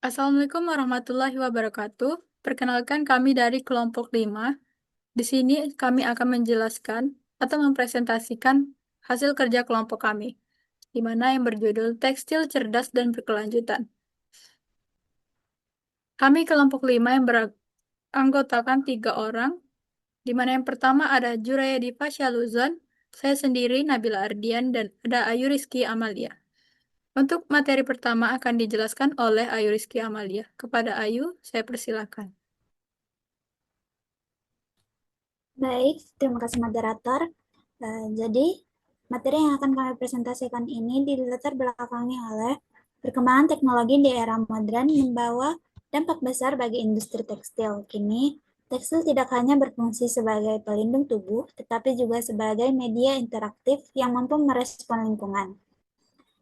Assalamualaikum warahmatullahi wabarakatuh. Perkenalkan kami dari kelompok 5. Di sini kami akan menjelaskan atau mempresentasikan hasil kerja kelompok kami, di mana yang berjudul Tekstil Cerdas dan Berkelanjutan. Kami kelompok 5 yang beranggotakan 3 orang, di mana yang pertama ada Juraya Diva Syaluzon, saya sendiri Nabila Ardian, dan ada Ayu Rizky Amalia. Untuk materi pertama akan dijelaskan oleh Ayu Rizky Amalia. Kepada Ayu, saya persilakan. Baik, terima kasih moderator. Jadi, materi yang akan kami presentasikan ini dilatar belakangi oleh perkembangan teknologi di era modern membawa dampak besar bagi industri tekstil. Kini, tekstil tidak hanya berfungsi sebagai pelindung tubuh, tetapi juga sebagai media interaktif yang mampu merespon lingkungan.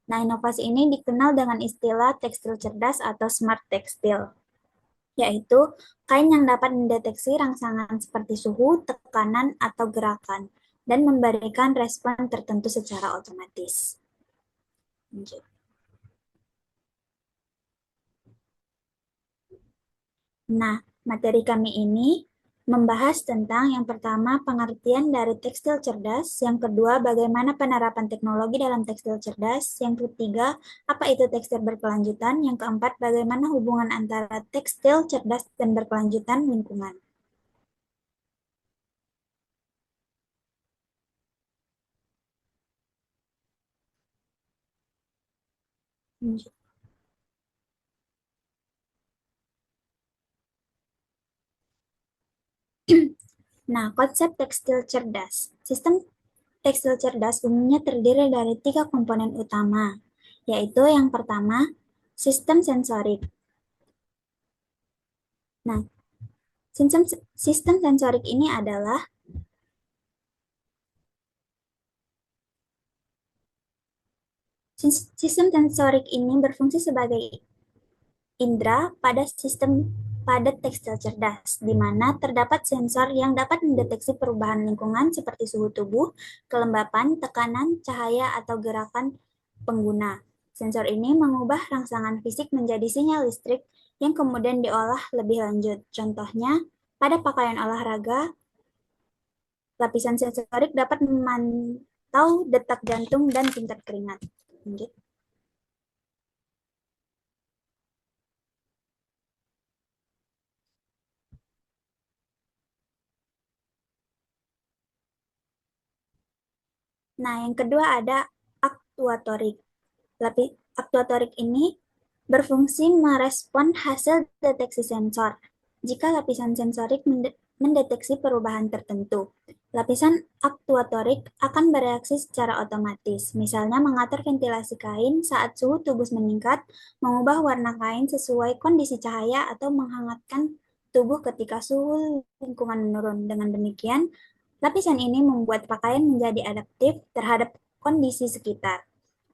Nah, inovasi ini dikenal dengan istilah tekstil cerdas atau smart tekstil, yaitu kain yang dapat mendeteksi rangsangan seperti suhu, tekanan, atau gerakan, dan memberikan respon tertentu secara otomatis. Lanjut. Nah, materi kami ini membahas tentang yang pertama pengertian dari tekstil cerdas, yang kedua bagaimana penerapan teknologi dalam tekstil cerdas, yang ketiga apa itu tekstil berkelanjutan, yang keempat bagaimana hubungan antara tekstil cerdas dan berkelanjutan lingkungan. Lanjut. Nah, konsep tekstil cerdas. Sistem tekstil cerdas umumnya terdiri dari tiga komponen utama, yaitu yang pertama, sistem sensorik. Nah, sistem, sistem sensorik ini adalah sistem sensorik ini berfungsi sebagai indera pada tekstil cerdas, di mana terdapat sensor yang dapat mendeteksi perubahan lingkungan seperti suhu tubuh, kelembapan, tekanan, cahaya, atau gerakan pengguna. Sensor ini mengubah rangsangan fisik menjadi sinyal listrik yang kemudian diolah lebih lanjut. Contohnya, pada pakaian olahraga, lapisan sensorik dapat memantau detak jantung dan tingkat keringat. Lanjut. Nah, yang kedua ada aktuatorik. Aktuatorik ini berfungsi merespon hasil deteksi sensor. Jika lapisan sensorik mendeteksi perubahan tertentu, lapisan aktuatorik akan bereaksi secara otomatis, misalnya mengatur ventilasi kain saat suhu tubuh meningkat, mengubah warna kain sesuai kondisi cahaya, atau menghangatkan tubuh ketika suhu lingkungan menurun. Dengan demikian, lapisan ini membuat pakaian menjadi adaptif terhadap kondisi sekitar.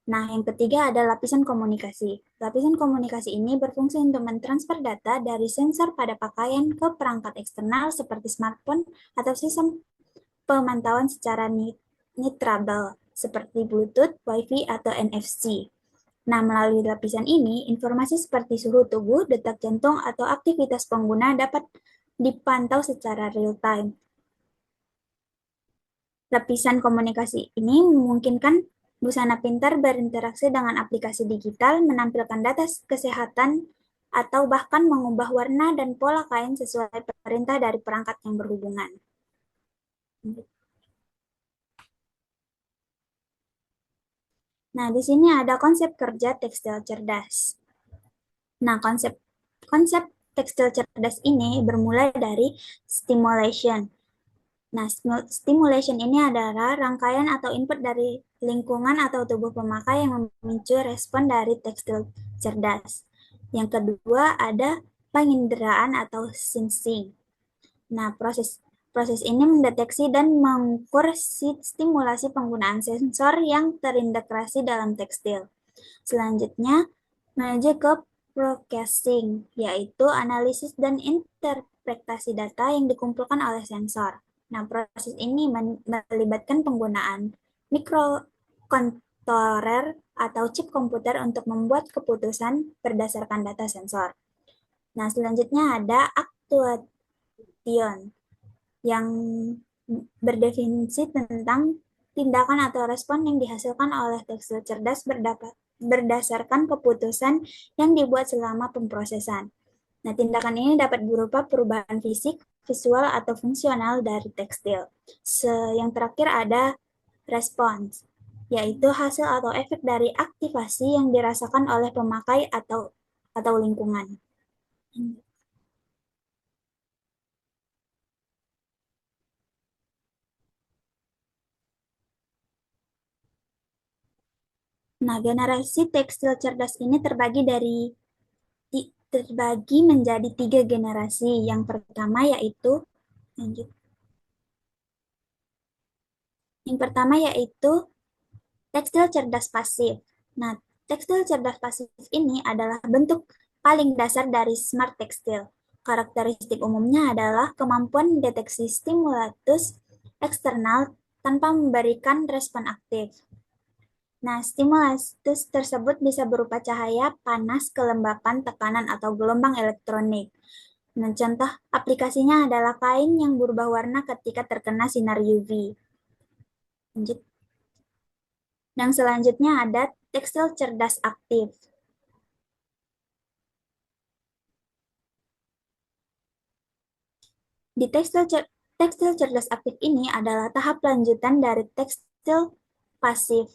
Nah, yang ketiga ada lapisan komunikasi. Lapisan komunikasi ini berfungsi untuk mentransfer data dari sensor pada pakaian ke perangkat eksternal seperti smartphone atau sistem pemantauan secara nirkabel seperti Bluetooth, Wi-Fi, atau NFC. Nah, melalui lapisan ini, informasi seperti suhu tubuh, detak jantung, atau aktivitas pengguna dapat dipantau secara real time. Lapisan komunikasi ini memungkinkan busana pintar berinteraksi dengan aplikasi digital, menampilkan data kesehatan, atau bahkan mengubah warna dan pola kain sesuai perintah dari perangkat yang berhubungan. Nah, di sini ada konsep kerja tekstil cerdas. Nah, konsep konsep tekstil cerdas ini bermula dari stimulation. Nah, stimulation ini adalah rangkaian atau input dari lingkungan atau tubuh pemakai yang memicu respon dari tekstil cerdas. Yang kedua ada penginderaan atau sensing. Nah, proses proses ini mendeteksi dan mengukur stimulasi penggunaan sensor yang terintegrasi dalam tekstil. Selanjutnya, menuju ke processing, yaitu analisis dan interpretasi data yang dikumpulkan oleh sensor. Nah, proses ini melibatkan penggunaan microcontroller atau chip komputer untuk membuat keputusan berdasarkan data sensor. Nah, selanjutnya ada actuation yang berdefinisi tentang tindakan atau respon yang dihasilkan oleh tekstil cerdas berdasarkan keputusan yang dibuat selama pemrosesan. Nah, tindakan ini dapat berupa perubahan fisik, visual, atau fungsional dari tekstil. Yang terakhir ada respons, yaitu hasil atau efek dari aktivasi yang dirasakan oleh pemakai atau lingkungan. Nah, generasi tekstil cerdas ini terbagi menjadi 3 generasi. Yang pertama yaitu lanjut. Yang pertama yaitu tekstil cerdas pasif. Nah, tekstil cerdas pasif ini adalah bentuk paling dasar dari smart tekstil. Karakteristik umumnya adalah kemampuan mendeteksi stimulus eksternal tanpa memberikan respon aktif. Nah, stimulus tersebut bisa berupa cahaya, panas, kelembapan, tekanan, atau gelombang elektronik. Nah, contoh aplikasinya adalah kain yang berubah warna ketika terkena sinar UV. Lanjut. Yang selanjutnya ada tekstil cerdas aktif. Di tekstil cerdas aktif ini adalah tahap lanjutan dari tekstil pasif.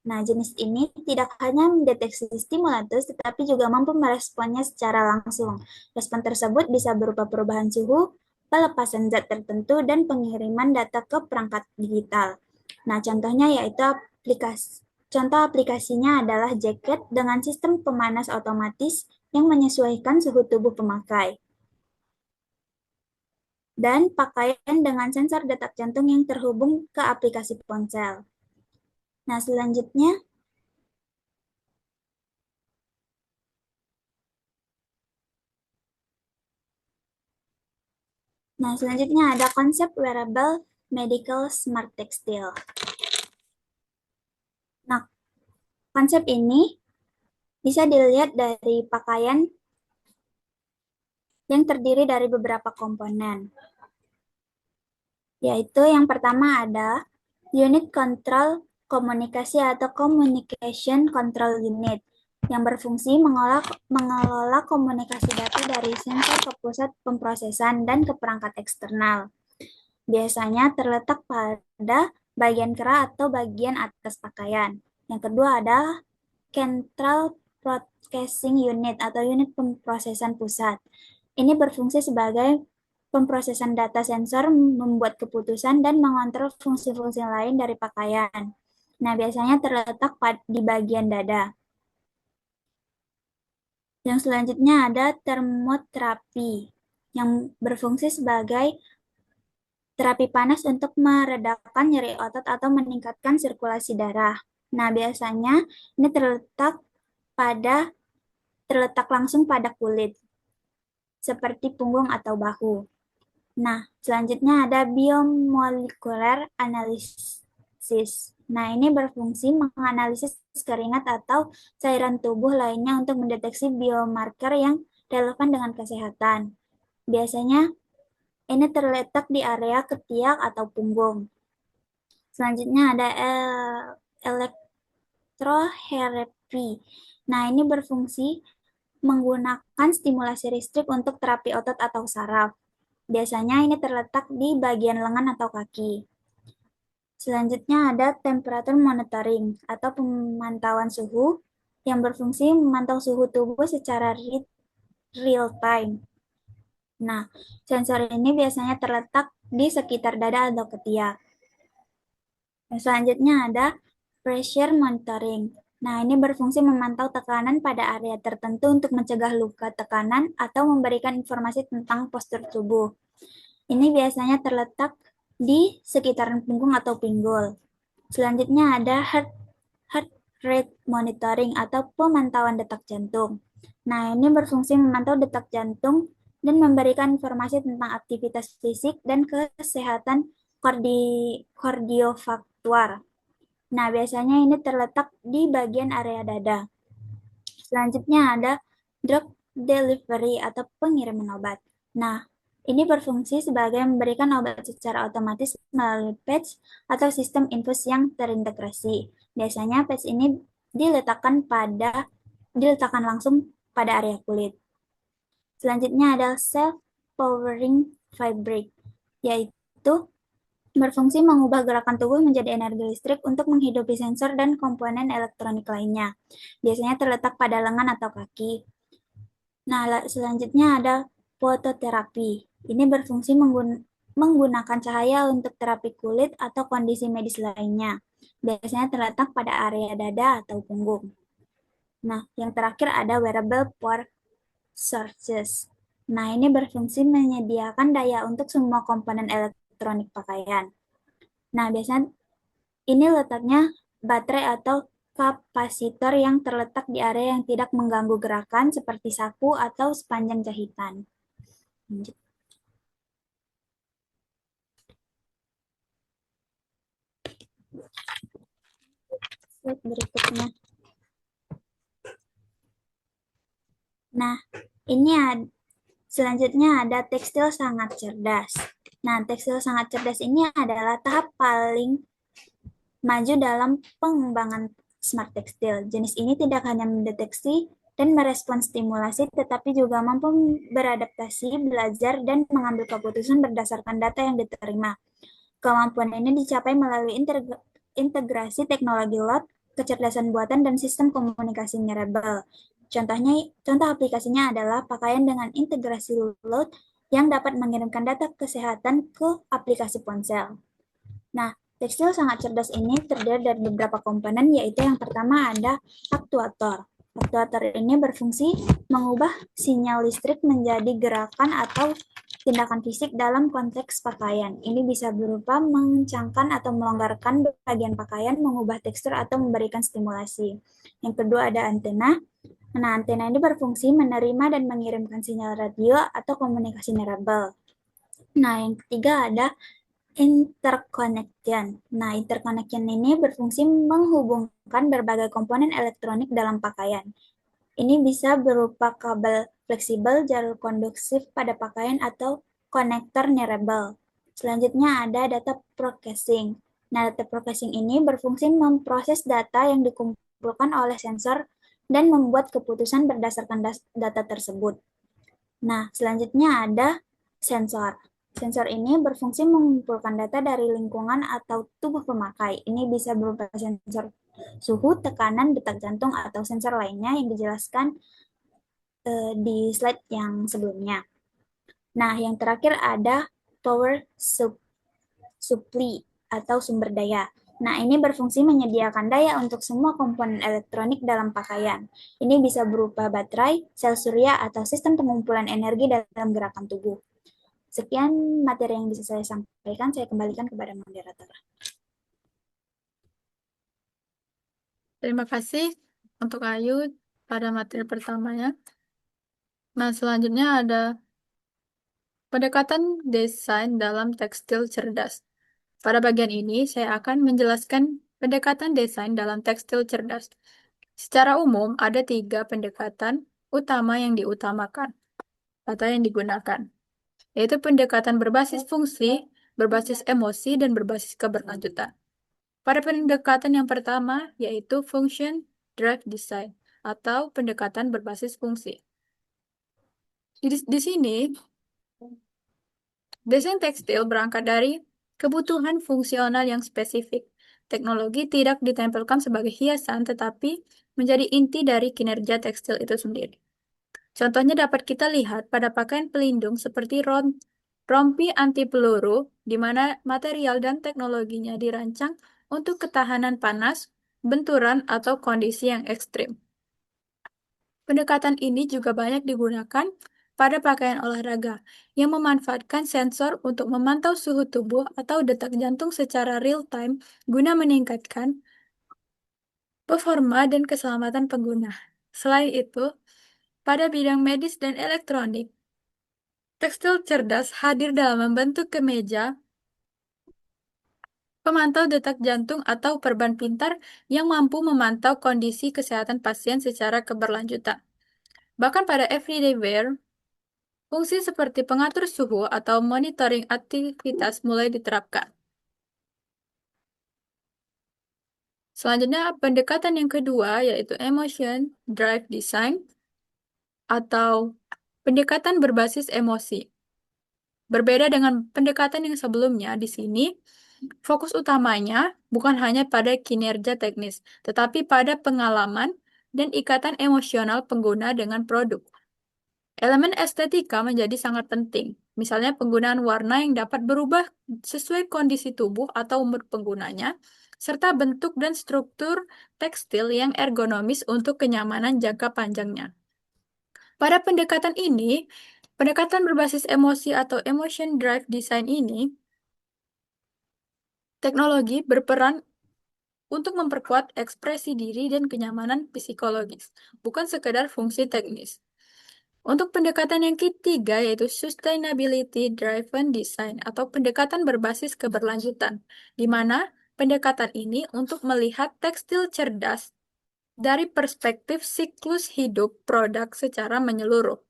Nah, jenis ini tidak hanya mendeteksi stimulus, tetapi juga mampu meresponnya secara langsung. Respon tersebut bisa berupa perubahan suhu, pelepasan zat tertentu, dan pengiriman data ke perangkat digital. Nah, contohnya yaitu contoh aplikasinya adalah jaket dengan sistem pemanas otomatis yang menyesuaikan suhu tubuh pemakai, dan pakaian dengan sensor detak jantung yang terhubung ke aplikasi ponsel. Nah, selanjutnya ada konsep wearable medical smart textile. Nah, konsep ini bisa dilihat dari pakaian yang terdiri dari beberapa komponen, yaitu yang pertama ada unit control komunikasi atau communication control unit yang berfungsi mengelola komunikasi data dari sensor ke pusat pemrosesan dan ke perangkat eksternal. Biasanya terletak pada bagian kerah atau bagian atas pakaian. Yang kedua adalah Central Processing Unit atau unit pemrosesan pusat. Ini berfungsi sebagai pemrosesan data sensor, membuat keputusan, dan mengontrol fungsi-fungsi lain dari pakaian. Nah, biasanya terletak di bagian dada. Yang selanjutnya ada termoterapi, yang berfungsi sebagai terapi panas untuk meredakan nyeri otot atau meningkatkan sirkulasi darah. Nah, biasanya ini terletak langsung pada kulit, seperti punggung atau bahu. Nah, selanjutnya ada biomolekuler analisis. Nah, ini berfungsi menganalisis keringat atau cairan tubuh lainnya untuk mendeteksi biomarker yang relevan dengan kesehatan. Biasanya ini terletak di area ketiak atau punggung. Selanjutnya ada elektroherapy. Nah, ini berfungsi menggunakan stimulasi listrik untuk terapi otot atau saraf. Biasanya ini terletak di bagian lengan atau kaki. Selanjutnya ada temperature monitoring atau pemantauan suhu yang berfungsi memantau suhu tubuh secara real time. Nah, sensor ini biasanya terletak di sekitar dada atau ketiak. Selanjutnya ada pressure monitoring. Nah, ini berfungsi memantau tekanan pada area tertentu untuk mencegah luka tekanan atau memberikan informasi tentang postur tubuh. Ini biasanya terletak di sekitaran punggung atau pinggul. Selanjutnya ada heart rate monitoring atau pemantauan detak jantung. Nah, ini berfungsi memantau detak jantung dan memberikan informasi tentang aktivitas fisik dan kesehatan kardiovaskular. Nah, biasanya ini terletak di bagian area dada. Selanjutnya ada drug delivery atau pengiriman obat. Nah, ini berfungsi sebagai memberikan obat secara otomatis melalui patch atau sistem infus yang terintegrasi. Biasanya patch ini diletakkan langsung pada area kulit. Selanjutnya ada self-powering fabric, yaitu berfungsi mengubah gerakan tubuh menjadi energi listrik untuk menghidupi sensor dan komponen elektronik lainnya. Biasanya terletak pada lengan atau kaki. Nah, selanjutnya ada fototerapi. Ini berfungsi menggunakan cahaya untuk terapi kulit atau kondisi medis lainnya. Biasanya terletak pada area dada atau punggung. Nah, yang terakhir ada wearable power sources. Nah, ini berfungsi menyediakan daya untuk semua komponen elektronik pakaian. Nah, biasanya ini letaknya baterai atau kapasitor yang terletak di area yang tidak mengganggu gerakan seperti saku atau sepanjang jahitan. Lanjut. Slide berikutnya. Nah, ini selanjutnya ada tekstil sangat cerdas. Nah, tekstil sangat cerdas ini adalah tahap paling maju dalam pengembangan smart tekstil. Jenis ini tidak hanya mendeteksi dan merespons stimulasi, tetapi juga mampu beradaptasi, belajar, dan mengambil keputusan berdasarkan data yang diterima. Kemampuan ini dicapai melalui integrasi teknologi lot, kecerdasan buatan, dan sistem komunikasi nearable. Contoh aplikasinya adalah pakaian dengan integrasi load yang dapat mengirimkan data kesehatan ke aplikasi ponsel. Nah, tekstil sangat cerdas ini terdiri dari beberapa komponen, yaitu yang pertama ada aktuator. Aktuator ini berfungsi mengubah sinyal listrik menjadi gerakan atau tindakan fisik dalam konteks pakaian. Ini bisa berupa mengencangkan atau melonggarkan bagian pakaian, mengubah tekstur, atau memberikan stimulasi. Yang kedua ada antena. Nah, antena ini berfungsi menerima dan mengirimkan sinyal radio atau komunikasi nearable. Nah, yang ketiga ada interconnection. Nah, interconnection ini berfungsi menghubungkan berbagai komponen elektronik dalam pakaian. Ini bisa berupa kabel fleksibel, jalur konduktif pada pakaian, atau konektor nearable. Selanjutnya ada data processing. Nah, data processing ini berfungsi memproses data yang dikumpulkan oleh sensor dan membuat keputusan berdasarkan data tersebut. Nah, selanjutnya ada sensor. Sensor ini berfungsi mengumpulkan data dari lingkungan atau tubuh pemakai. Ini bisa berupa sensor suhu, tekanan, detak jantung, atau sensor lainnya yang dijelaskan di slide yang sebelumnya. Nah, yang terakhir ada power supply atau sumber daya. Nah, ini berfungsi menyediakan daya untuk semua komponen elektronik dalam pakaian. Ini bisa berupa baterai, sel surya, atau sistem pengumpulan energi dalam gerakan tubuh. Sekian materi yang bisa saya sampaikan, saya kembalikan kepada moderator. Terima kasih untuk Ayu pada materi pertamanya. Nah, selanjutnya ada pendekatan desain dalam tekstil cerdas. Pada bagian ini, saya akan menjelaskan pendekatan desain dalam tekstil cerdas. Secara umum, ada tiga pendekatan utama yang diutamakan atau yang digunakan, yaitu pendekatan berbasis fungsi, berbasis emosi, dan berbasis keberlanjutan. Pada pendekatan yang pertama, yaitu function drive design atau pendekatan berbasis fungsi. Di sini, desain tekstil berangkat dari kebutuhan fungsional yang spesifik. Teknologi tidak ditempelkan sebagai hiasan, tetapi menjadi inti dari kinerja tekstil itu sendiri. Contohnya dapat kita lihat pada pakaian pelindung seperti rompi anti peluru, di mana material dan teknologinya dirancang untuk ketahanan panas, benturan, atau kondisi yang ekstrim. Pendekatan ini juga banyak digunakan pada pakaian olahraga yang memanfaatkan sensor untuk memantau suhu tubuh atau detak jantung secara real-time guna meningkatkan performa dan keselamatan pengguna. Selain itu, pada bidang medis dan elektronik, tekstil cerdas hadir dalam membentuk kemeja pemantau detak jantung atau perban pintar yang mampu memantau kondisi kesehatan pasien secara keberlanjutan. Bahkan pada everyday wear, fungsi seperti pengatur suhu atau monitoring aktivitas mulai diterapkan. Selanjutnya, pendekatan yang kedua yaitu emotion drive design atau pendekatan berbasis emosi. Berbeda dengan pendekatan yang sebelumnya, di sini fokus utamanya bukan hanya pada kinerja teknis, tetapi pada pengalaman dan ikatan emosional pengguna dengan produk. Elemen estetika menjadi sangat penting, misalnya penggunaan warna yang dapat berubah sesuai kondisi tubuh atau umur penggunanya, serta bentuk dan struktur tekstil yang ergonomis untuk kenyamanan jangka panjangnya. Pada pendekatan ini, pendekatan berbasis emosi atau emotion drive design ini, teknologi berperan untuk memperkuat ekspresi diri dan kenyamanan psikologis, bukan sekedar fungsi teknis. Untuk pendekatan yang ketiga yaitu sustainability driven design atau pendekatan berbasis keberlanjutan, di mana pendekatan ini untuk melihat tekstil cerdas dari perspektif siklus hidup produk secara menyeluruh,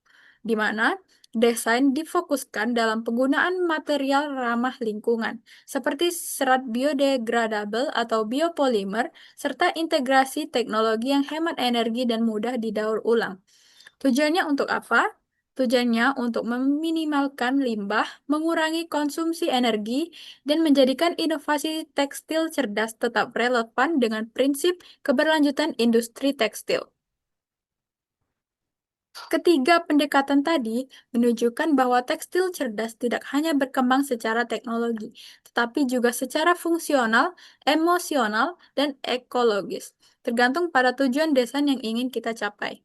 di mana desain difokuskan dalam penggunaan material ramah lingkungan, seperti serat biodegradable atau biopolimer, serta integrasi teknologi yang hemat energi dan mudah didaur ulang. Tujuannya untuk apa? Tujuannya untuk meminimalkan limbah, mengurangi konsumsi energi, dan menjadikan inovasi tekstil cerdas tetap relevan dengan prinsip keberlanjutan industri tekstil. Ketiga pendekatan tadi menunjukkan bahwa tekstil cerdas tidak hanya berkembang secara teknologi, tetapi juga secara fungsional, emosional, dan ekologis, tergantung pada tujuan desain yang ingin kita capai.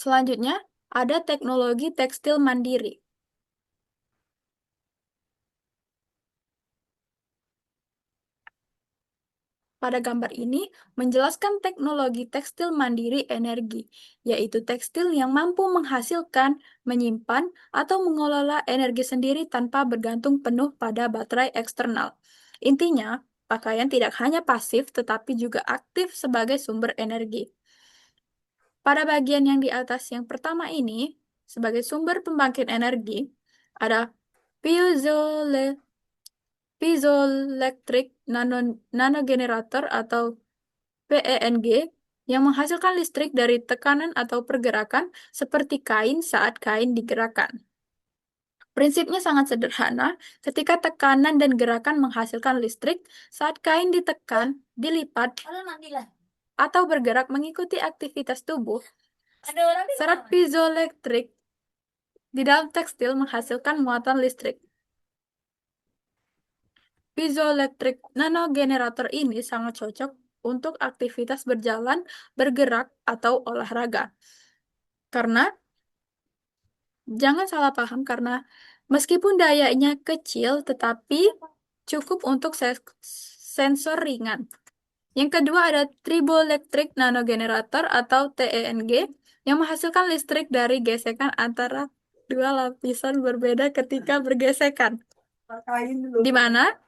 Selanjutnya, ada teknologi tekstil mandiri. Pada gambar ini menjelaskan teknologi tekstil mandiri energi, yaitu tekstil yang mampu menghasilkan, menyimpan, atau mengelola energi sendiri tanpa bergantung penuh pada baterai eksternal. Intinya, pakaian tidak hanya pasif tetapi juga aktif sebagai sumber energi. Pada bagian yang di atas yang pertama ini, sebagai sumber pembangkit energi, ada piezoelectric nanogenerator atau PENG yang menghasilkan listrik dari tekanan atau pergerakan seperti kain saat kain digerakkan. Prinsipnya sangat sederhana, ketika tekanan dan gerakan menghasilkan listrik, saat kain ditekan, dilipat, atau bergerak mengikuti aktivitas tubuh, serat piezoelektrik di dalam tekstil menghasilkan muatan listrik. Piezoelectric nanogenerator ini sangat cocok untuk aktivitas berjalan, bergerak, atau olahraga. Karena, jangan salah paham, karena meskipun dayanya kecil, tetapi cukup untuk sensor ringan. Yang kedua ada triboelectric nanogenerator atau TENG yang menghasilkan listrik dari gesekan antara dua lapisan berbeda ketika bergesekan. Di mana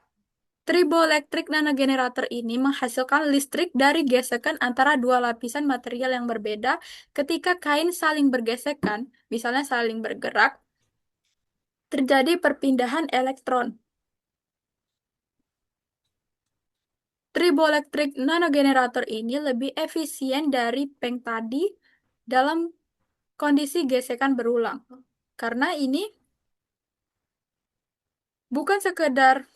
triboelectric nanogenerator ini menghasilkan listrik dari gesekan antara dua lapisan material yang berbeda ketika kain saling bergesekan, misalnya saling bergerak, terjadi perpindahan elektron. Triboelectric nanogenerator ini lebih efisien dari PENG tadi dalam kondisi gesekan berulang. Karena ini bukan sekedar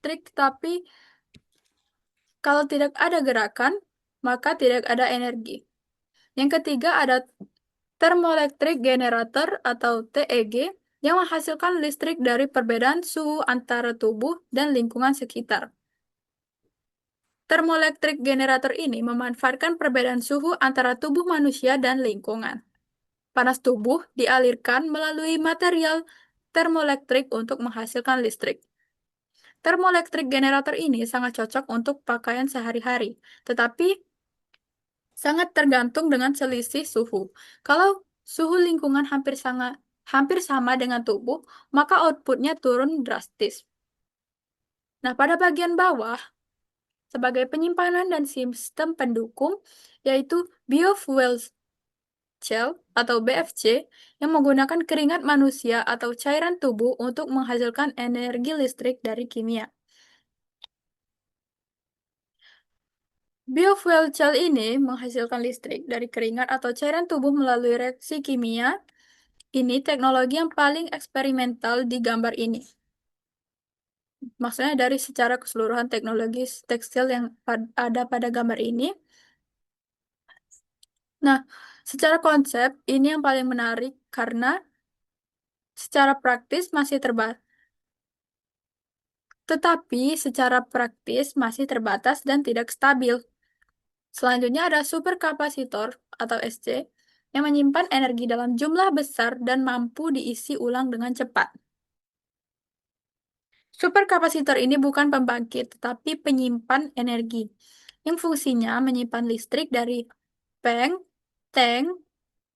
trik, tapi kalau tidak ada gerakan, maka tidak ada energi. Yang ketiga ada thermoelectric generator atau TEG yang menghasilkan listrik dari perbedaan suhu antara tubuh dan lingkungan sekitar. Thermoelectric generator ini memanfaatkan perbedaan suhu antara tubuh manusia dan lingkungan. Panas tubuh dialirkan melalui material termoelektrik untuk menghasilkan listrik. Thermoelectric generator ini sangat cocok untuk pakaian sehari-hari, tetapi sangat tergantung dengan selisih suhu. Kalau suhu lingkungan hampir sama dengan tubuh, maka outputnya turun drastis. Nah, pada bagian bawah, sebagai penyimpanan dan sistem pendukung, yaitu biofuel cell atau BFC, yang menggunakan keringat manusia atau cairan tubuh untuk menghasilkan energi listrik dari kimia. Biofuel cell ini menghasilkan listrik dari keringat atau cairan tubuh melalui reaksi kimia. Ini teknologi yang paling eksperimental di gambar ini. Maksudnya dari secara keseluruhan teknologi tekstil yang ada pada gambar ini. Nah, secara konsep ini yang paling menarik karena secara praktis masih terbatas. Tetapi secara praktis masih terbatas dan tidak stabil. Selanjutnya ada superkapasitor atau SC yang menyimpan energi dalam jumlah besar dan mampu diisi ulang dengan cepat. Superkapasitor ini bukan pembangkit, tetapi penyimpan energi yang fungsinya menyimpan listrik dari peng, tank,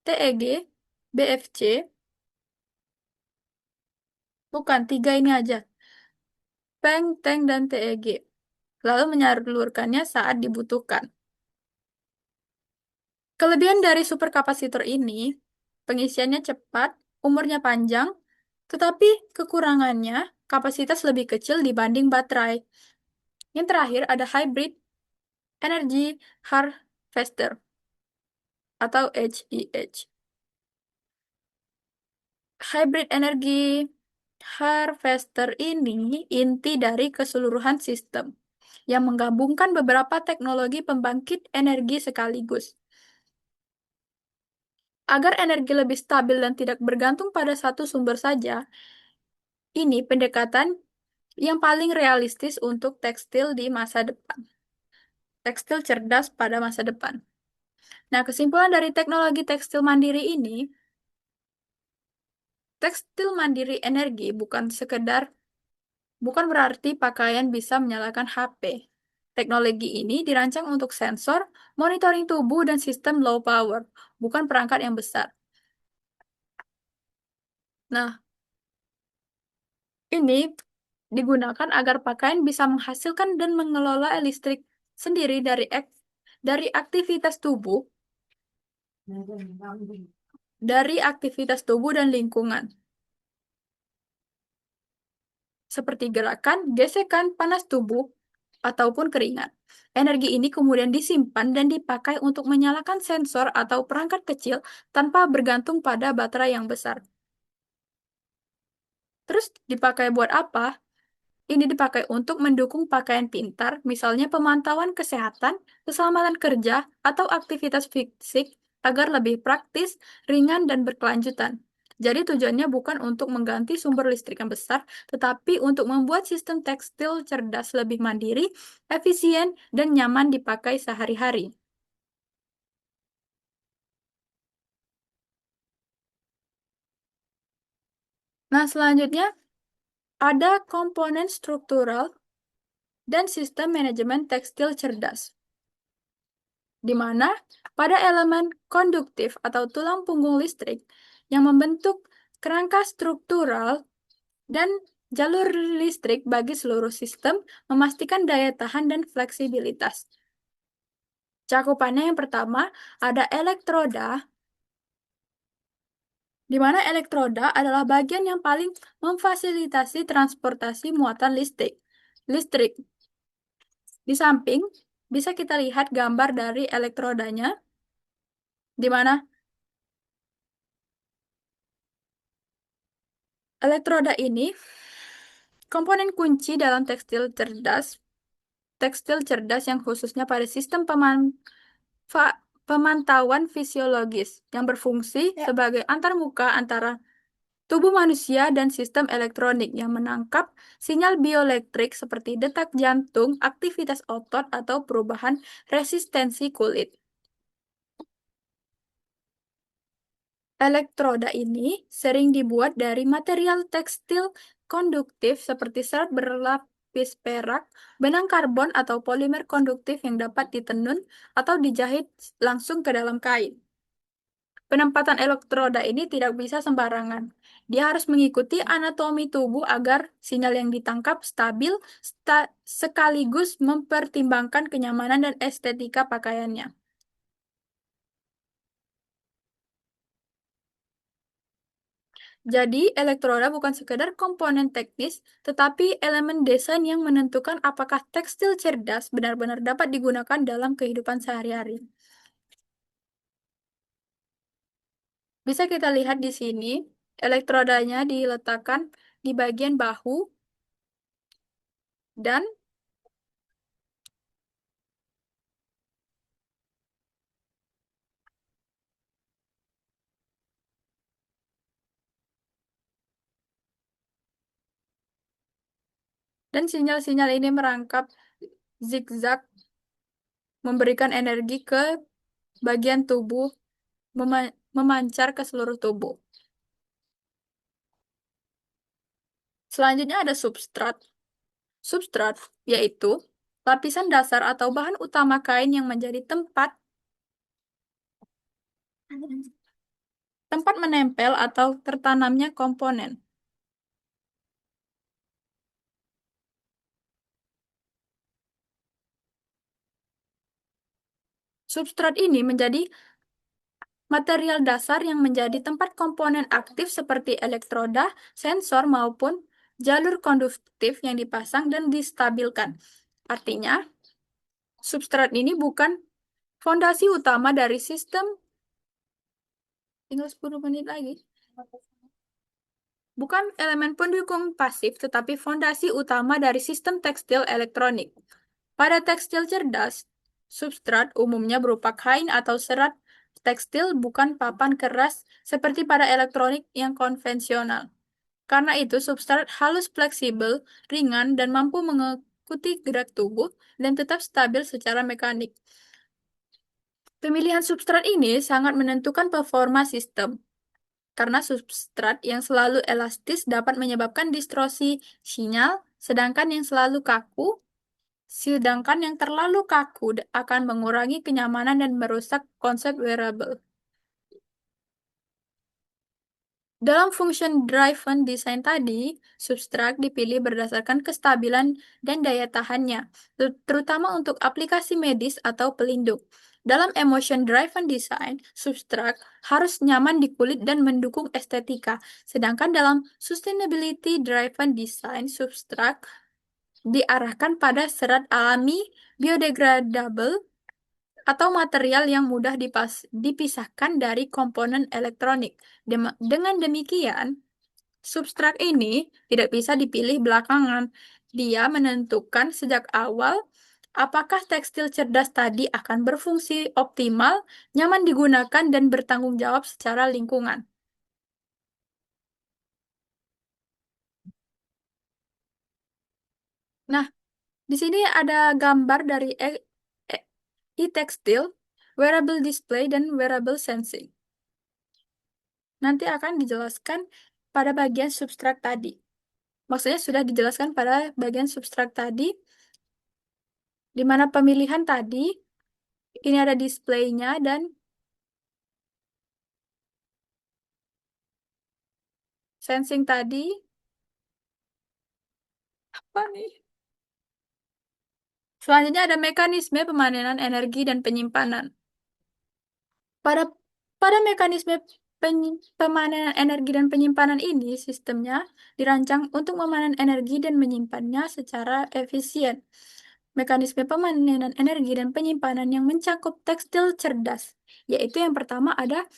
TEG, BFC, bukan tiga ini aja, peng, tank, dan TEG, lalu menyalurkannya saat dibutuhkan. Kelebihan dari superkapasitor ini, pengisiannya cepat, umurnya panjang, tetapi kekurangannya kapasitas lebih kecil dibanding baterai. Yang terakhir ada hybrid energy harvester atau HEH. Hybrid energy harvester ini inti dari keseluruhan sistem yang menggabungkan beberapa teknologi pembangkit energi sekaligus. Agar energi lebih stabil dan tidak bergantung pada satu sumber saja, ini pendekatan yang paling realistis untuk tekstil di masa depan. Tekstil cerdas pada masa depan. Nah, kesimpulan dari teknologi tekstil mandiri ini, tekstil mandiri energi bukan berarti pakaian bisa menyalakan HP. Teknologi ini dirancang untuk sensor, monitoring tubuh, dan sistem low power, bukan perangkat yang besar. Nah, ini digunakan agar pakaian bisa menghasilkan dan mengelola listrik sendiri dari aktivitas tubuh, dan lingkungan, seperti gerakan, gesekan, panas tubuh, ataupun keringat. Energi ini kemudian disimpan dan dipakai untuk menyalakan sensor atau perangkat kecil tanpa bergantung pada baterai yang besar. Terus dipakai buat apa? Ini dipakai untuk mendukung pakaian pintar, misalnya pemantauan kesehatan, keselamatan kerja, atau aktivitas fisik agar lebih praktis, ringan, dan berkelanjutan. Jadi tujuannya bukan untuk mengganti sumber listrik yang besar, tetapi untuk membuat sistem tekstil cerdas lebih mandiri, efisien, dan nyaman dipakai sehari-hari. Nah, selanjutnya ada komponen struktural dan sistem manajemen tekstil cerdas, di mana pada elemen konduktif atau tulang punggung listrik yang membentuk kerangka struktural dan jalur listrik bagi seluruh sistem, memastikan daya tahan dan fleksibilitas. Cakupannya yang pertama ada elektroda, di mana elektroda adalah bagian yang paling memfasilitasi transportasi muatan listrik. Listrik. Di samping bisa kita lihat gambar dari elektrodanya, di mana elektroda ini komponen kunci dalam tekstil cerdas yang khususnya pada sistem pemantauan fisiologis yang berfungsi sebagai antarmuka antara tubuh manusia dan sistem elektronik yang menangkap sinyal bioelektrik seperti detak jantung, aktivitas otot, atau perubahan resistensi kulit. Elektroda ini sering dibuat dari material tekstil konduktif seperti serat berlapis perak, benang karbon, atau polimer konduktif yang dapat ditenun atau dijahit langsung ke dalam kain. Penempatan elektroda ini tidak bisa sembarangan. Dia harus mengikuti anatomi tubuh agar sinyal yang ditangkap stabil, sekaligus mempertimbangkan kenyamanan dan estetika pakaiannya. Jadi, elektroda bukan sekedar komponen teknis, tetapi elemen desain yang menentukan apakah tekstil cerdas benar-benar dapat digunakan dalam kehidupan sehari-hari. Bisa kita lihat di sini, elektrodanya diletakkan di bagian bahu dan sinyal-sinyal ini merangkap zigzag memberikan energi ke bagian tubuh, memancar ke seluruh tubuh. Selanjutnya ada substrat. Substrat yaitu lapisan dasar atau bahan utama kain yang menjadi tempat menempel atau tertanamnya komponen. Substrat ini menjadi material dasar yang menjadi tempat komponen aktif seperti elektroda, sensor, maupun jalur konduktif yang dipasang dan distabilkan. Artinya, substrat ini bukan fondasi utama dari sistem. Tinggal 10 menit lagi. Bukan elemen pendukung pasif, tetapi fondasi utama dari sistem tekstil elektronik. Pada tekstil cerdas, substrat umumnya berupa kain atau serat tekstil, bukan papan keras seperti pada elektronik yang konvensional. Karena itu, substrat halus, fleksibel, ringan, dan mampu mengikuti gerak tubuh dan tetap stabil secara mekanik. Pemilihan substrat ini sangat menentukan performa sistem, karena substrat yang selalu elastis dapat menyebabkan distorsi sinyal, sedangkan yang terlalu kaku akan mengurangi kenyamanan dan merusak konsep wearable. Dalam function driven design tadi, substrat dipilih berdasarkan kestabilan dan daya tahannya, terutama untuk aplikasi medis atau pelindung. Dalam emotion driven design, substrat harus nyaman di kulit dan mendukung estetika. Sedangkan dalam sustainability driven design, substrat diarahkan pada serat alami, biodegradable, atau material yang mudah dipisahkan dari komponen elektronik. Dengan demikian, substrat ini tidak bisa dipilih belakangan. Dia menentukan sejak awal apakah tekstil cerdas tadi akan berfungsi optimal, nyaman digunakan, dan bertanggung jawab secara lingkungan. Nah, di sini ada gambar dari e-tekstil, wearable display, dan wearable sensing. Nanti akan dijelaskan pada bagian substrat tadi. Maksudnya sudah dijelaskan pada bagian substrat tadi, di mana pemilihan tadi, ini ada displaynya dan sensing tadi, apa nih? Selanjutnya ada mekanisme pemanenan energi dan penyimpanan. Pada pada mekanisme pemanenan energi dan penyimpanan ini, sistemnya dirancang untuk memanen energi dan menyimpannya secara efisien. Mekanisme pemanenan energi dan penyimpanan yang mencakup tekstil cerdas, yaitu yang pertama ada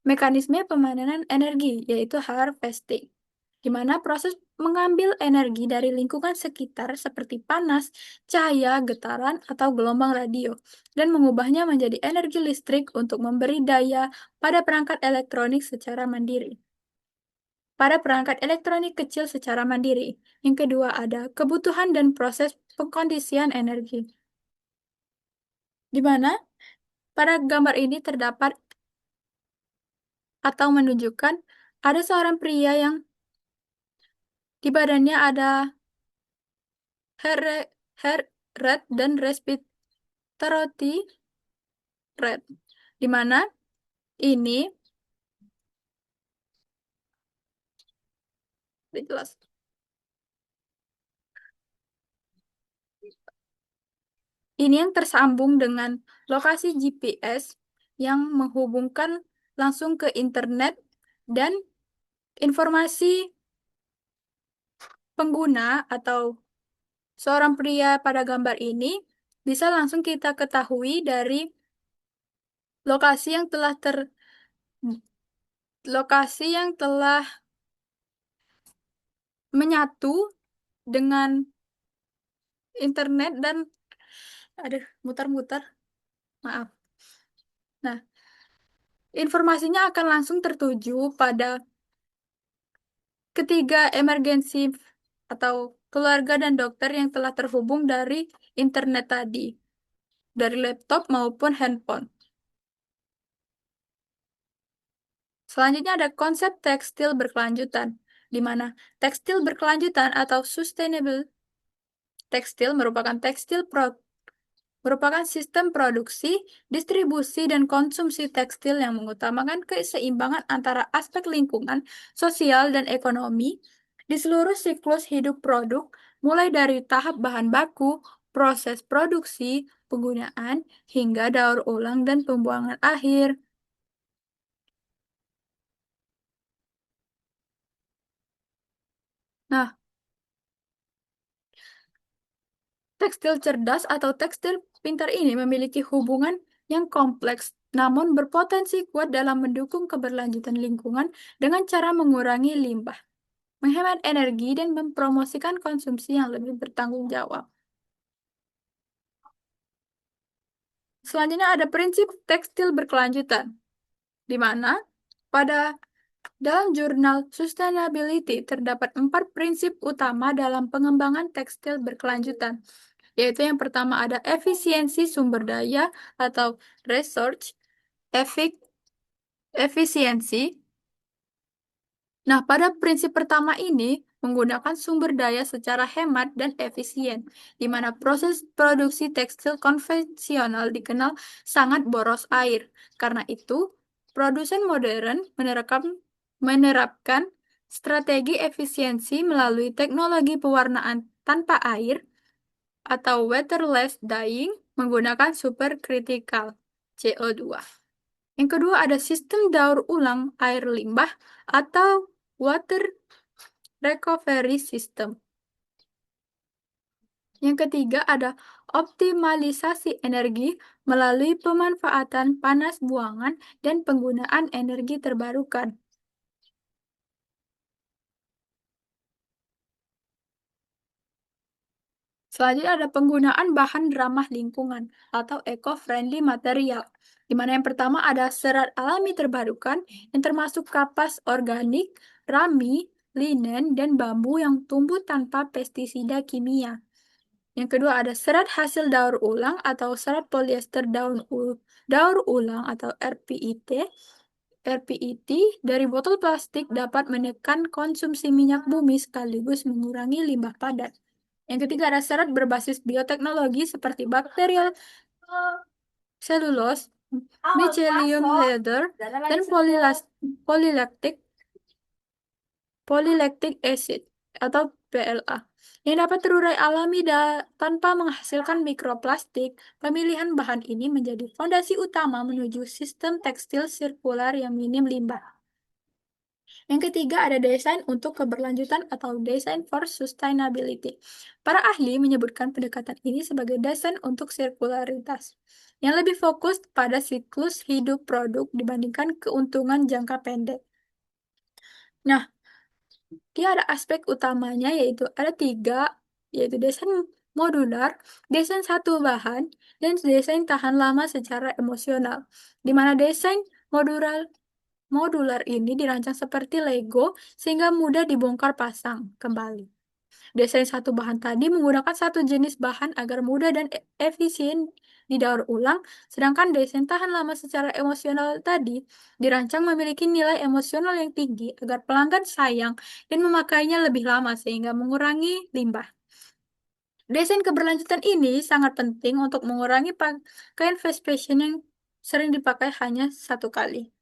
mekanisme pemanenan energi, yaitu harvesting, di mana proses mengambil energi dari lingkungan sekitar seperti panas, cahaya, getaran, atau gelombang radio, dan mengubahnya menjadi energi listrik untuk memberi daya pada perangkat elektronik secara mandiri. Pada perangkat elektronik kecil secara mandiri. Yang kedua ada kebutuhan dan proses pengkondisian energi, di mana pada gambar ini terdapat atau menunjukkan ada seorang pria yang di badannya ada heart heart rate dan respiratory rate, di mana ini Udah jelas. Ini yang tersambung dengan lokasi GPS yang menghubungkan langsung ke internet dan informasi pengguna atau seorang pria pada gambar ini bisa langsung kita ketahui dari lokasi yang telah lokasi yang telah menyatu dengan internet dan aduh mutar-mutar maaf. Nah, informasinya akan langsung tertuju pada ketiga emergensi atau keluarga dan dokter yang telah terhubung dari internet tadi, dari laptop maupun handphone. Selanjutnya ada konsep tekstil berkelanjutan, di mana tekstil berkelanjutan atau sustainable tekstil merupakan sistem produksi, distribusi, dan konsumsi tekstil yang mengutamakan keseimbangan antara aspek lingkungan, sosial, dan ekonomi di seluruh siklus hidup produk, mulai dari tahap bahan baku, proses produksi, penggunaan, hingga daur ulang dan pembuangan akhir. Nah, tekstil cerdas atau tekstil pintar ini memiliki hubungan yang kompleks, namun berpotensi kuat dalam mendukung keberlanjutan lingkungan dengan cara mengurangi limbah, menghemat energi, dan mempromosikan konsumsi yang lebih bertanggung jawab. Selanjutnya ada prinsip tekstil berkelanjutan, di mana pada dalam jurnal Sustainability terdapat 4 prinsip utama dalam pengembangan tekstil berkelanjutan, yaitu yang pertama ada efisiensi sumber daya atau research efisiensi. Nah, pada prinsip pertama ini menggunakan sumber daya secara hemat dan efisien, di mana proses produksi tekstil konvensional dikenal sangat boros air. Karena itu, produsen modern menerapkan strategi efisiensi melalui teknologi pewarnaan tanpa air atau waterless dyeing menggunakan supercritical CO2. Yang kedua ada sistem daur ulang air limbah atau water recovery system. Yang ketiga ada optimalisasi energi melalui pemanfaatan panas buangan dan penggunaan energi terbarukan. Selanjutnya ada penggunaan bahan ramah lingkungan atau eco-friendly material, di mana yang pertama ada serat alami terbarukan yang termasuk kapas organik, rami, linen, dan bambu yang tumbuh tanpa pestisida kimia. Yang kedua ada serat hasil daur ulang atau serat polyester daur ulang atau RPIT. RPIT dari botol plastik dapat menekan konsumsi minyak bumi sekaligus mengurangi limbah padat. Yang ketiga ada serat berbasis bioteknologi seperti bakterial selulose, mycelium leather, dan polylactic polylactic acid atau PLA yang dapat terurai alami tanpa menghasilkan mikroplastik. Pemilihan bahan ini menjadi fondasi utama menuju sistem tekstil sirkular yang minim limbah. Yang ketiga ada desain untuk keberlanjutan atau design for sustainability. Para ahli menyebutkan pendekatan ini sebagai desain untuk sirkularitas, yang lebih fokus pada siklus hidup produk dibandingkan keuntungan jangka pendek. Nah, dia ada aspek utamanya yaitu ada 3, yaitu desain modular, desain satu bahan, dan desain tahan lama secara emosional. Di mana desain modular modular ini dirancang seperti Lego sehingga mudah dibongkar pasang kembali. Desain satu bahan tadi menggunakan satu jenis bahan agar mudah dan efisien didaur ulang, sedangkan desain tahan lama secara emosional tadi dirancang memiliki nilai emosional yang tinggi agar pelanggan sayang dan memakainya lebih lama sehingga mengurangi limbah. Desain keberlanjutan ini sangat penting untuk mengurangi pakaian fast fashion yang sering dipakai hanya satu kali.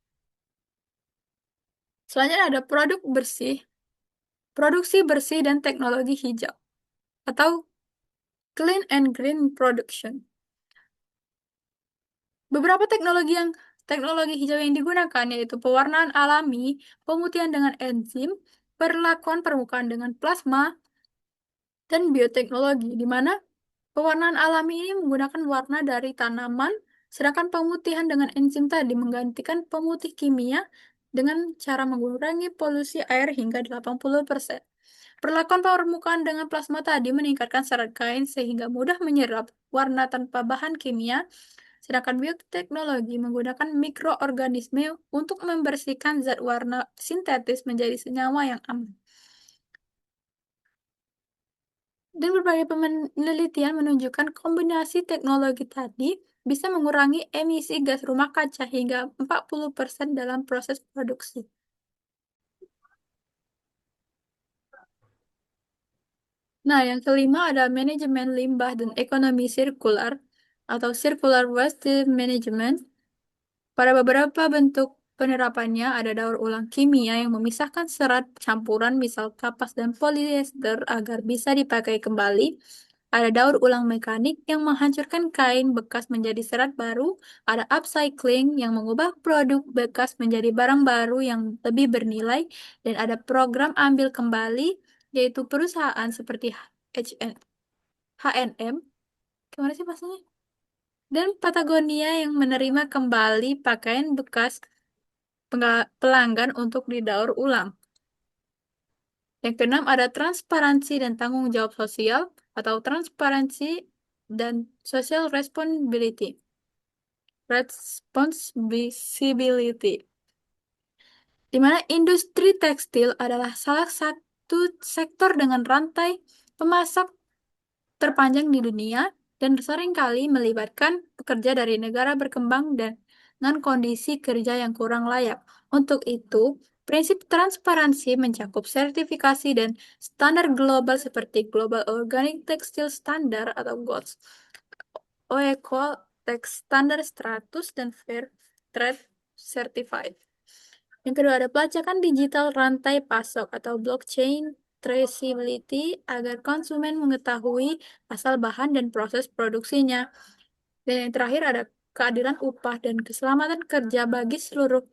Selanjutnya ada produk bersih produksi bersih dan teknologi hijau, atau clean and green production. Beberapa teknologi hijau yang digunakan yaitu pewarnaan alami, pemutihan dengan enzim, perlakuan permukaan dengan plasma, dan bioteknologi, di mana pewarnaan alami ini menggunakan warna dari tanaman, sedangkan pemutihan dengan enzim tadi menggantikan pemutih kimia dengan cara mengurangi polusi air hingga 80%. Perlakuan permukaan dengan plasma tadi meningkatkan serat kain sehingga mudah menyerap warna tanpa bahan kimia, sedangkan bioteknologi menggunakan mikroorganisme untuk membersihkan zat warna sintetis menjadi senyawa yang aman. Dan berbagai penelitian menunjukkan kombinasi teknologi tadi bisa mengurangi emisi gas rumah kaca hingga 40% dalam proses produksi. Nah, yang kelima ada manajemen limbah dan ekonomi sirkular atau circular waste management. Pada beberapa bentuk penerapannya ada daur ulang kimia yang memisahkan serat campuran misal kapas dan polyester agar bisa dipakai kembali. Ada daur ulang mekanik yang menghancurkan kain bekas menjadi serat baru. Ada upcycling yang mengubah produk bekas menjadi barang baru yang lebih bernilai. Dan ada program ambil kembali, yaitu perusahaan seperti H&M. Gimana sih maksudnya? Dan Patagonia yang menerima kembali pakaian bekas pelanggan untuk didaur ulang. Yang keenam ada transparansi dan tanggung jawab sosial atau transparansi dan social responsibility. Responsibility. Di mana industri tekstil adalah salah satu sektor dengan rantai pemasok terpanjang di dunia dan seringkali melibatkan pekerja dari negara berkembang dan dengan kondisi kerja yang kurang layak. Untuk itu, prinsip transparansi mencakup sertifikasi dan standar global seperti Global Organic Textile Standard atau GOTS, OECO Tex Standard 100, dan Fair Trade Certified. Yang kedua ada pelacakan digital rantai pasok atau blockchain traceability agar konsumen mengetahui asal bahan dan proses produksinya. Dan yang terakhir ada keadilan upah dan keselamatan kerja bagi seluruh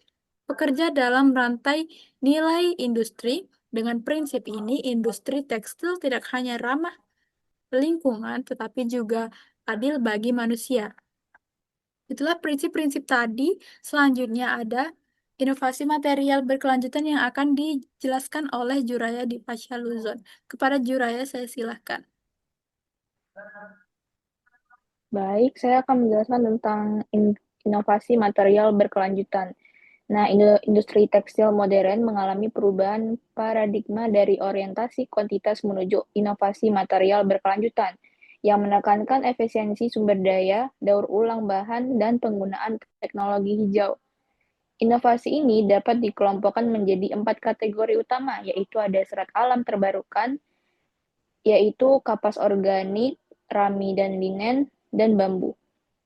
pekerja dalam rantai nilai industri. Dengan prinsip ini, industri tekstil tidak hanya ramah lingkungan, tetapi juga adil bagi manusia. Itulah prinsip-prinsip tadi. Selanjutnya ada inovasi material berkelanjutan yang akan dijelaskan oleh Juraya Dipasya Luzon. Kepada Juraya, saya silakan. Baik, saya akan menjelaskan tentang inovasi material berkelanjutan. Nah, industri tekstil modern mengalami perubahan paradigma dari orientasi kuantitas menuju inovasi material berkelanjutan yang menekankan efisiensi sumber daya, daur ulang bahan, dan penggunaan teknologi hijau. Inovasi ini dapat dikelompokkan menjadi 4 kategori utama, yaitu ada serat alam terbarukan, yaitu kapas organik, rami dan linen, dan bambu.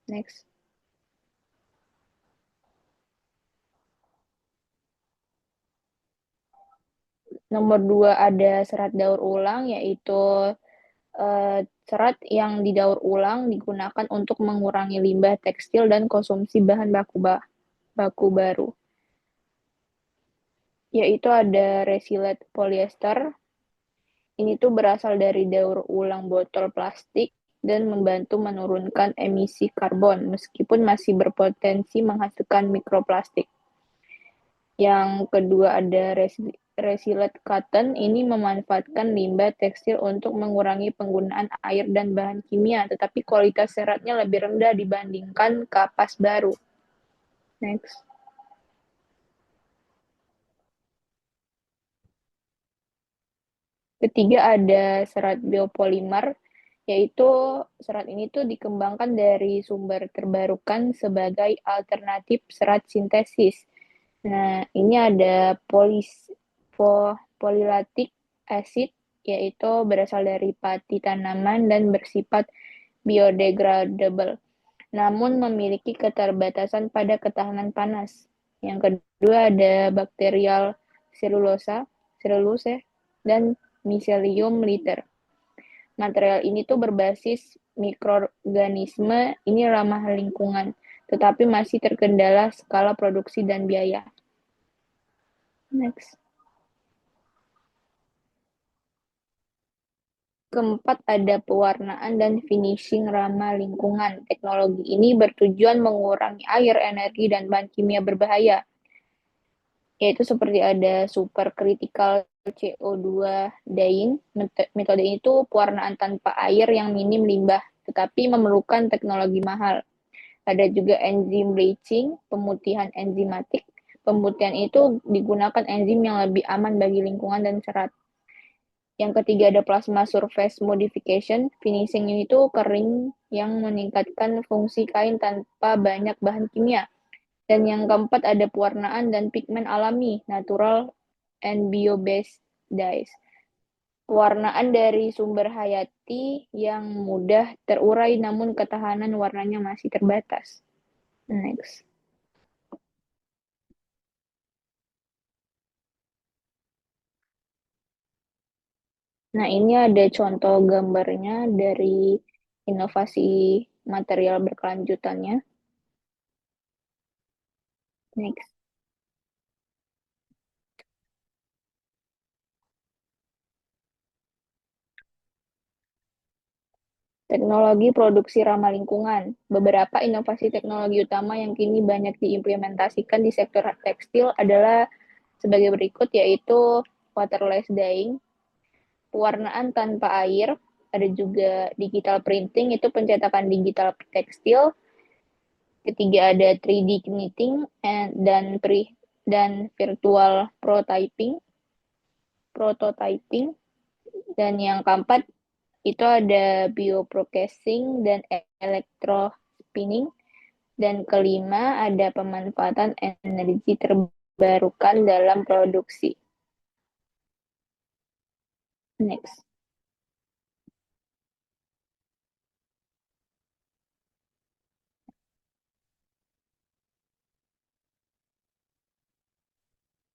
Next. Nomor 2 ada serat daur ulang, yaitu serat yang didaur ulang digunakan untuk mengurangi limbah tekstil dan konsumsi bahan baku baru. Yaitu ada resilet polyester. Ini tuh berasal dari daur ulang botol plastik dan membantu menurunkan emisi karbon meskipun masih berpotensi menghasilkan mikroplastik. Yang kedua ada resilet cotton, ini memanfaatkan limbah tekstil untuk mengurangi penggunaan air dan bahan kimia, tetapi kualitas seratnya lebih rendah dibandingkan kapas baru. Next. Ketiga ada serat biopolimer, yaitu serat ini tuh dikembangkan dari sumber terbarukan sebagai alternatif serat sintesis. Nah, ini ada polylactic acid, yaitu berasal dari pati tanaman dan bersifat biodegradable, namun memiliki keterbatasan pada ketahanan panas. Yang kedua ada bakterial selulose. dan miselium liter. Material ini tuh berbasis mikroorganisme, ini ramah lingkungan, tetapi masih terkendala skala produksi dan biaya. Next. Keempat, ada pewarnaan dan finishing ramah lingkungan. Teknologi ini bertujuan mengurangi air, energi, dan bahan kimia berbahaya, yaitu seperti ada supercritical CO2 dyeing. Metode ini tuh pewarnaan tanpa air yang minim limbah, tetapi memerlukan teknologi mahal. Ada juga enzim bleaching, pemutihan enzimatik. Pemutihan itu digunakan enzim yang lebih aman bagi lingkungan dan serat. Yang ketiga ada plasma surface modification. Finishing itu kering yang meningkatkan fungsi kain tanpa banyak bahan kimia. Dan yang keempat ada pewarnaan dan pigmen alami, natural and bio-based dyes. Pewarnaan dari sumber hayati yang mudah terurai namun ketahanan warnanya masih terbatas. Next. Nah, ini ada contoh gambarnya dari inovasi material berkelanjutannya. Next. Teknologi produksi ramah lingkungan. Beberapa inovasi teknologi utama yang kini banyak diimplementasikan di sektor tekstil adalah sebagai berikut, yaitu waterless dyeing, pewarnaan tanpa air, ada juga digital printing, itu pencetakan digital tekstil. Ketiga ada 3D knitting dan virtual prototyping. Dan yang keempat itu ada bioprocessing dan electrospinning. Dan kelima ada pemanfaatan energi terbarukan dalam produksi. Next.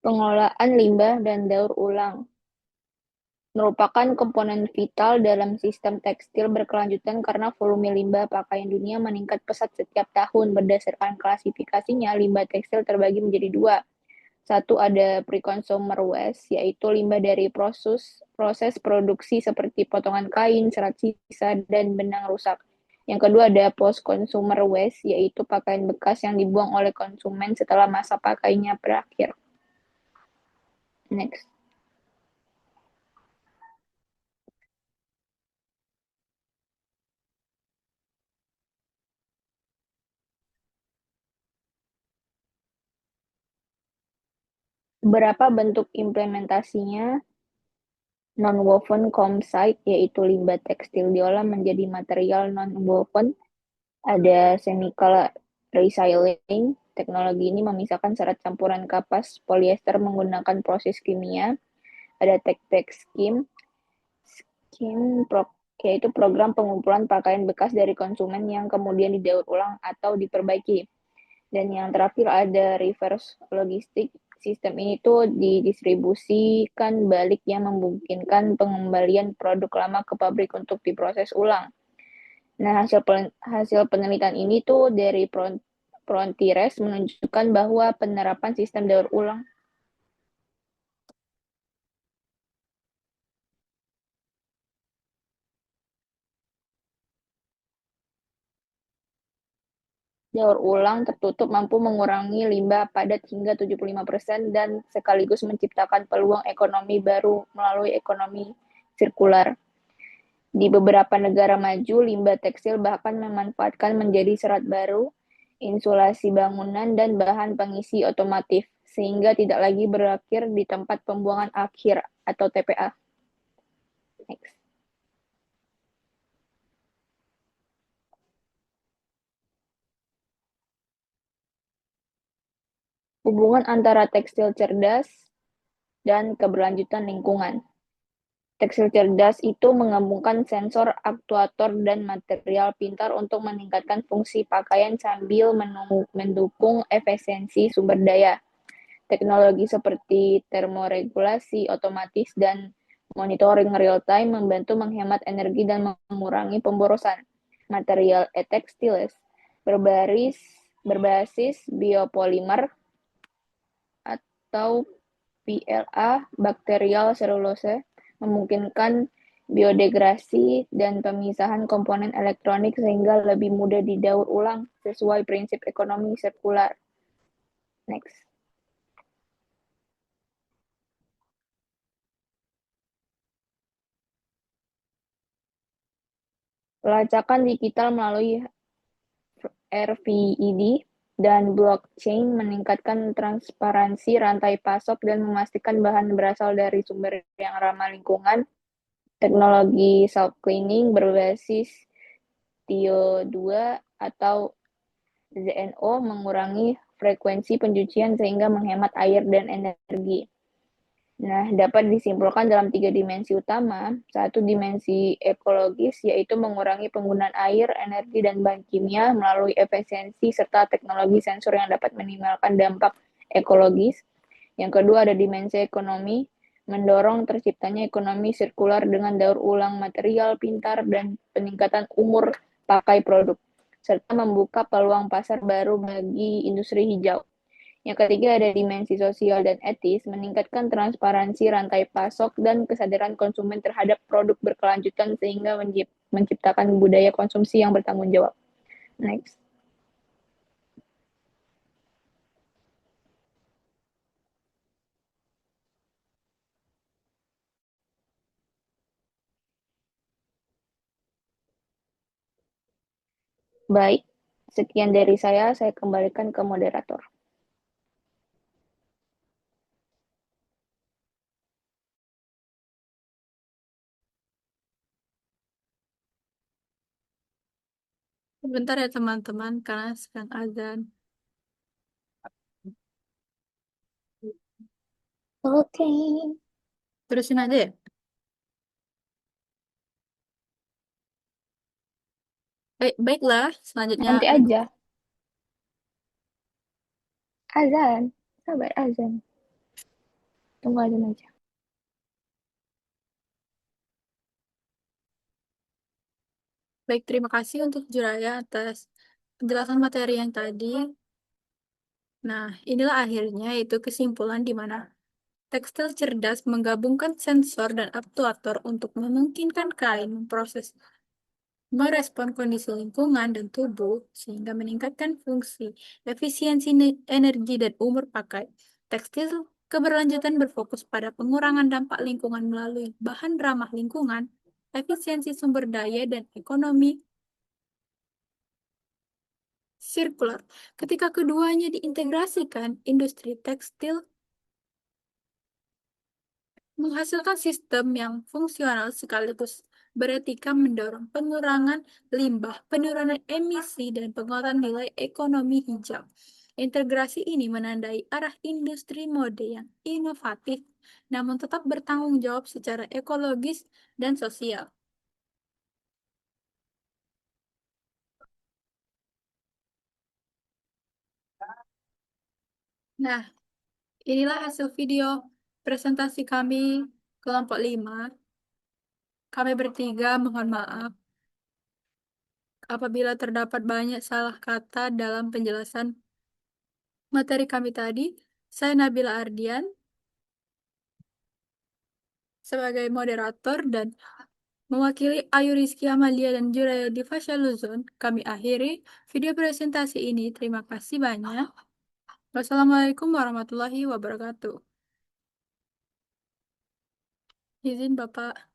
Pengolahan limbah dan daur ulang merupakan komponen vital dalam sistem tekstil berkelanjutan karena volume limbah pakaian dunia meningkat pesat setiap tahun. Berdasarkan klasifikasinya, limbah tekstil terbagi menjadi dua. Satu ada pre-consumer waste, yaitu limbah dari proses produksi seperti potongan kain, serat sisa, dan benang rusak. Yang kedua ada post-consumer waste, yaitu pakaian bekas yang dibuang oleh konsumen setelah masa pakainya berakhir. Next. Beberapa bentuk implementasinya: non-woven composite, yaitu limbah tekstil diolah menjadi material non-woven. Ada chemical recycling. Teknologi ini memisahkan serat campuran kapas polyester menggunakan proses kimia. Ada tech scheme, yaitu program pengumpulan pakaian bekas dari konsumen yang kemudian didaur ulang atau diperbaiki. Dan yang terakhir ada reverse logistik. Sistem ini tuh didistribusikan balik yang memungkinkan pengembalian produk lama ke pabrik untuk diproses ulang. Nah, hasil penelitian ini tuh dari Frontiers menunjukkan bahwa penerapan sistem daur ulang tertutup mampu mengurangi limbah padat hingga 75% dan sekaligus menciptakan peluang ekonomi baru melalui ekonomi sirkular. Di beberapa negara maju, limbah tekstil bahkan memanfaatkan menjadi serat baru, insulasi bangunan, dan bahan pengisi otomotif, sehingga tidak lagi berakhir di tempat pembuangan akhir atau TPA. Next. Hubungan antara tekstil cerdas dan keberlanjutan lingkungan. Tekstil cerdas itu menggabungkan sensor, aktuator, dan material pintar untuk meningkatkan fungsi pakaian sambil mendukung efisiensi sumber daya. Teknologi seperti termoregulasi otomatis dan Monitoring real-time membantu menghemat energi dan mengurangi pemborosan. Material e-textiles berbasis biopolimer atau PLA bakterial selulose memungkinkan biodegradasi dan pemisahan komponen elektronik sehingga lebih mudah didaur ulang sesuai prinsip ekonomi sirkular. Next. Pelacakan digital melalui RFID dan blockchain meningkatkan transparansi rantai pasok dan memastikan bahan berasal dari sumber yang ramah lingkungan. Teknologi self-cleaning berbasis TiO2 atau ZNO mengurangi frekuensi pencucian sehingga menghemat air dan energi. Nah, dapat disimpulkan dalam 3 dimensi utama. Satu dimensi ekologis, yaitu mengurangi penggunaan air, energi, dan bahan kimia melalui efisiensi serta teknologi sensor yang dapat minimalkan dampak ekologis. Yang kedua ada dimensi ekonomi, mendorong terciptanya ekonomi sirkular dengan daur ulang material pintar dan peningkatan umur pakai produk, serta membuka peluang pasar baru bagi industri hijau. Yang ketiga ada dimensi sosial dan etis, meningkatkan transparansi rantai pasok dan kesadaran konsumen terhadap produk berkelanjutan sehingga menciptakan budaya konsumsi yang bertanggung jawab. Next. Baik, sekian dari saya kembalikan ke moderator. Sebentar ya teman-teman, karena sedang azan. Oke. Terusin aja ya. Baiklah, selanjutnya Nanti aja. Azan. Sabar azan. Tunggu azan aja. baik, terima kasih untuk Juraya atas penjelasan materi yang tadi. Nah, inilah akhirnya itu kesimpulan di mana tekstil cerdas menggabungkan sensor dan aktuator untuk memungkinkan kain memproses merespon kondisi lingkungan dan tubuh sehingga meningkatkan fungsi, efisiensi energi dan umur pakai. Tekstil keberlanjutan berfokus pada pengurangan dampak lingkungan melalui bahan ramah lingkungan, efisiensi sumber daya dan ekonomi sirkular. Ketika keduanya diintegrasikan, industri tekstil menghasilkan sistem yang fungsional sekaligus beretika mendorong pengurangan limbah, penurunan emisi, dan penguatan nilai ekonomi hijau. Integrasi ini menandai arah industri mode yang inovatif, namun tetap bertanggung jawab secara ekologis dan sosial. Nah, inilah hasil video presentasi kami kelompok 5. Kami bertiga mohon maaf apabila terdapat banyak salah kata dalam penjelasan materi kami tadi. Saya Nabila Ardian sebagai moderator dan mewakili Ayu Rizky Amalia dan Juraya Divasya Luzon. Kami akhiri video presentasi ini. Terima kasih banyak. Wassalamualaikum warahmatullahi wabarakatuh. Izin Bapak.